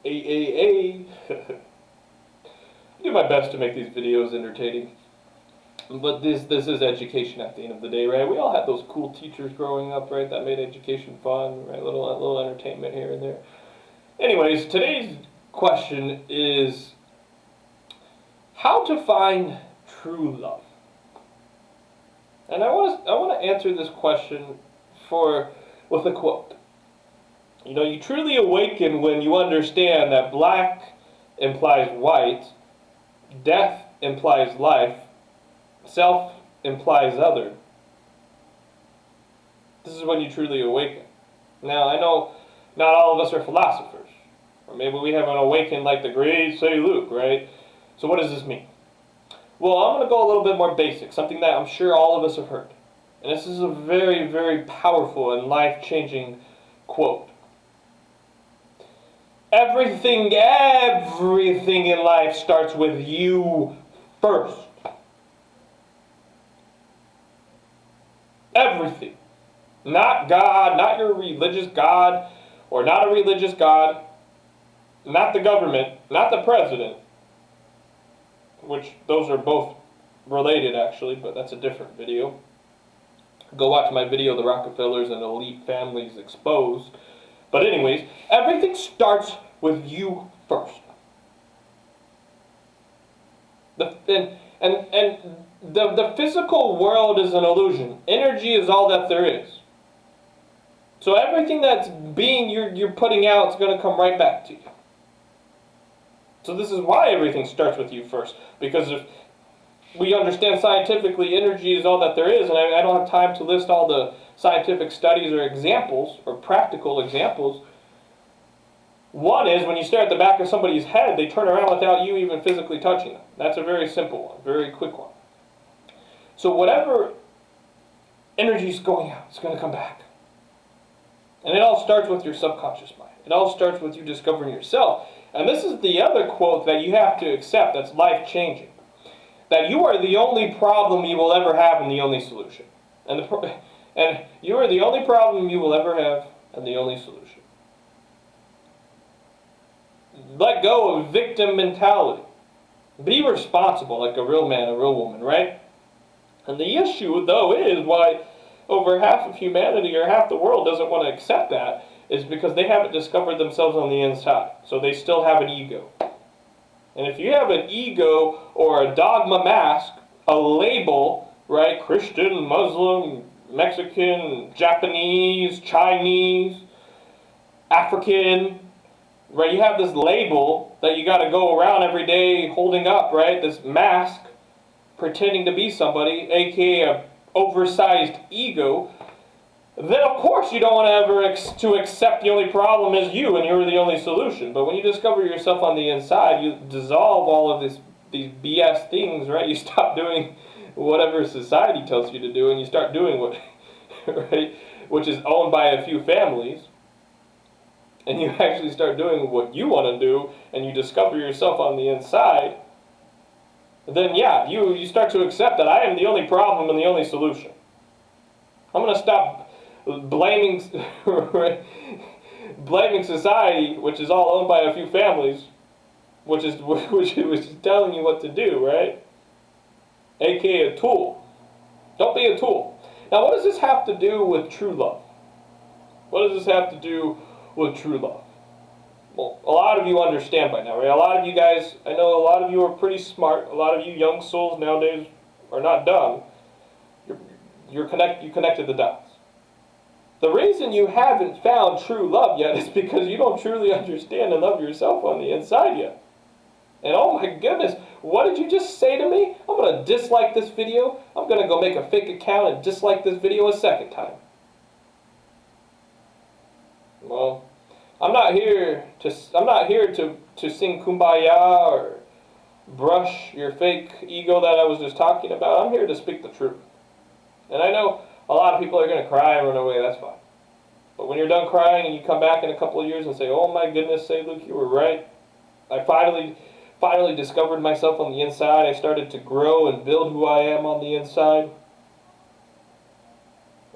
I do my best to make these videos entertaining. But this is education at the end of the day, right? We all had those cool teachers growing up, right? That made education fun, right? Little entertainment here and there. Anyways, today's question is how to find true love. And I want to answer this question with a quote. You know, you truly awaken when you understand that black implies white, death implies life, self implies other. This is when you truly awaken. Now, I know not all of us are philosophers. Or maybe we haven't awakened like the great Seiluk, right? So what does this mean? Well, I'm going to go a little bit more basic, something that I'm sure all of us have heard. And this is a very, very powerful and life-changing quote. Everything in life starts with you first. Everything. Not God, not your religious God, or not a religious God, not the government, not the president, which those are both related actually, but that's a different video. Go watch my video, The Rockefellers and Elite Families Exposed. But anyways, everything starts with you first. The physical world is an illusion. Energy is all that there is. So everything that's you're putting out is going to come right back to you. So this is why everything starts with you first. Because if we understand scientifically energy is all that there is, and I don't have time to list all the scientific studies or examples, or practical examples. One is when you stare at the back of somebody's head, they turn around without you even physically touching them. That's a very simple one, very quick one. So whatever energy is going out, it's going to come back. And it all starts with your subconscious mind. It all starts with you discovering yourself. And this is the other quote that you have to accept that's life-changing. That you are the only problem you will ever have and the only solution. And you are the only problem you will ever have and the only solution. Let go of victim mentality. Be responsible like a real man, a real woman, right? And the issue, though, is why over half of humanity or half the world doesn't want to accept that is because they haven't discovered themselves on the inside. So they still have an ego. And if you have an ego or a dogma mask, a label, right, Christian, Muslim, Mexican, Japanese, Chinese, African, right, you have this label that you got to go around every day holding up, right, this mask, pretending to be somebody, aka a oversized ego, then of course you don't want to ever accept the only problem is you and you're the only solution. But when you discover yourself on the inside, you dissolve all of these BS things, right? You stop doing whatever society tells you to do and you start doing what, right, which is owned by a few families. And you actually start doing what you want to do and you discover yourself on the inside, then yeah, you start to accept that I am the only problem and the only solution. I'm going to stop blaming society, which is all owned by a few families, which is telling you what to do, right? AKA a tool. Don't be a tool. Now, what does this have to do with true love? What does this have to do with true love? Well, a lot of you understand by now, right? A lot of you guys, I know a lot of you are pretty smart. A lot of you young souls nowadays are not dumb. You connected the dots. The reason you haven't found true love yet is because you don't truly understand and love yourself on the inside yet. And oh my goodness, what did you just say to me? I'm going to dislike this video. I'm going to go make a fake account and dislike this video a second time. Well, I'm not here to sing Kumbaya or brush your fake ego that I was just talking about. I'm here to speak the truth. And I know a lot of people are going to cry and run away, that's fine. But when you're done crying and you come back in a couple of years and say, oh my goodness, Seiluk, you were right. I finally discovered myself on the inside. I started to grow and build who I am on the inside.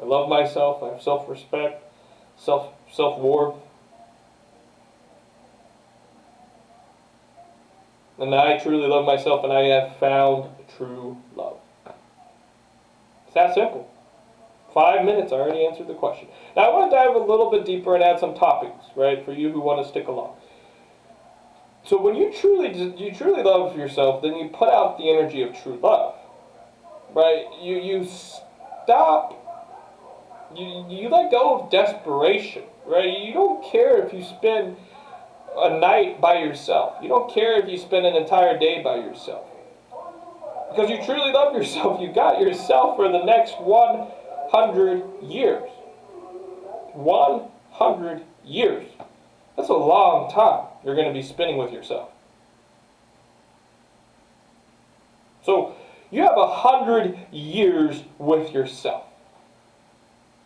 I love myself. I have self-respect, self-worth. And I truly love myself, and I have found true love. It's that simple. 5 minutes, I already answered the question. Now I want to dive a little bit deeper and add some topics, right, for you who want to stick along. So when you truly love yourself, then you put out the energy of true love, right? You stop. You let go of desperation, right? You don't care if you spend a night by yourself. You don't care if you spend an entire day by yourself. Because you truly love yourself, you got yourself for the next 100 years. 100 years. That's a long time you're going to be spending with yourself. So you have 100 years with yourself.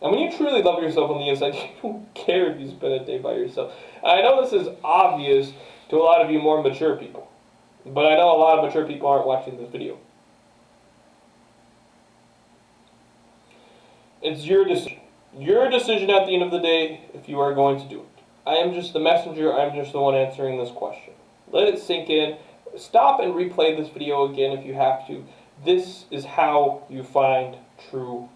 And when you truly love yourself on the inside, you don't care if you spend a day by yourself. I know this is obvious to a lot of you more mature people, but I know a lot of mature people aren't watching this video. It's your decision. Your decision at the end of the day if you are going to do it. I am just the messenger. I'm just the one answering this question. Let it sink in. Stop and replay this video again if you have to. This is how you find true